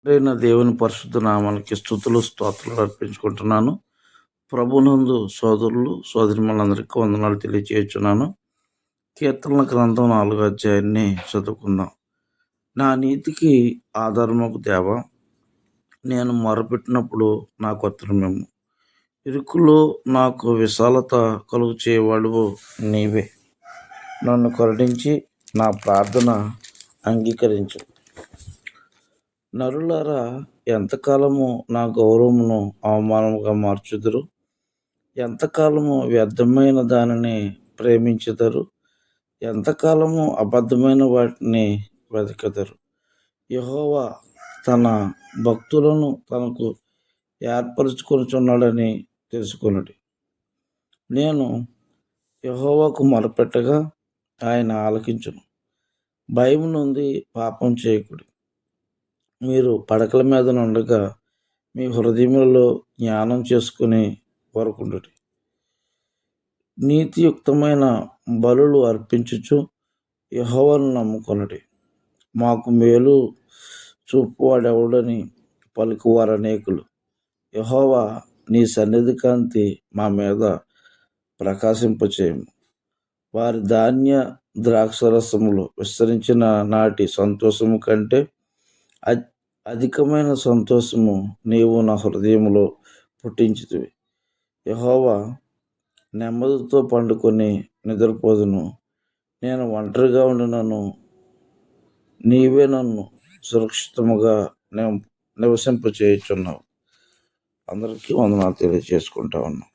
నా దేవుని పరిశుద్ధ నామానికి స్తుతులు స్తోత్రాలు అర్పించుకుంటున్నాను. ప్రభునందు సోదరులు సోదరిమణులందరికీ వందనాలు తెలియజేయుచున్నాను. కీర్తనల గ్రంథం 4వ అధ్యాయాన్ని చదువుకుందాం. నా నీతికి ఆధారమగు దేవా, నేను మొరపెట్టినప్పుడు నాకు ఉత్తరమిమ్ము. ఇరుకులో నాకు విశాలత కలుగు చేయవాడువు నీవే. నన్ను కరుణించి నా ప్రార్థన అంగీకరించు. నరులారా, ఎంతకాలము నా గౌరవమును అవమానముగా మార్చుదురు? ఎంతకాలము వ్యర్థమైన దానిని ప్రేమించుదరు? ఎంతకాలము అబద్ధమైన వాటిని వెతకెదరు? యెహోవా తన భక్తులను తనకు ఏర్పరచుకొనుచున్నాడని తెలుసుకొనుడి. నేను యెహోవాకు మొరపెట్టగా ఆయన ఆలకించును. భయము నుండి పాపం చేయకుడి. మీరు పడకల మీద నుండగా మీ హృదయములలో జ్ఞానం చేసుకుని వరకుండుడి. నీతియుక్తమైన బలులు అర్పించుచు యెహోవాను నమ్ముకొనుడి. మాకు మేలు చూపువాడెవడని పలుకువారు అనేకులు. యెహోవా, నీ సన్నిధి కాంతి మా మీద ప్రకాశింపచేయము. వారి ధాన్య ద్రాక్షరసములు విస్తరించిన నాటి సంతోషము కంటే అధికమైన సంతోషము నీవు నా హృదయంలో పుట్టించితివి. యెహోవా, నెమ్మదితో పండుకొని నిద్రపోదును. నేను ఒంటరిగా ఉండినను నీవే నన్ను సురక్షితముగా నివసింపచేయుచున్నావు. అందరికీ వందనాలు తెలియజేసుకుంటా ఉన్నాం.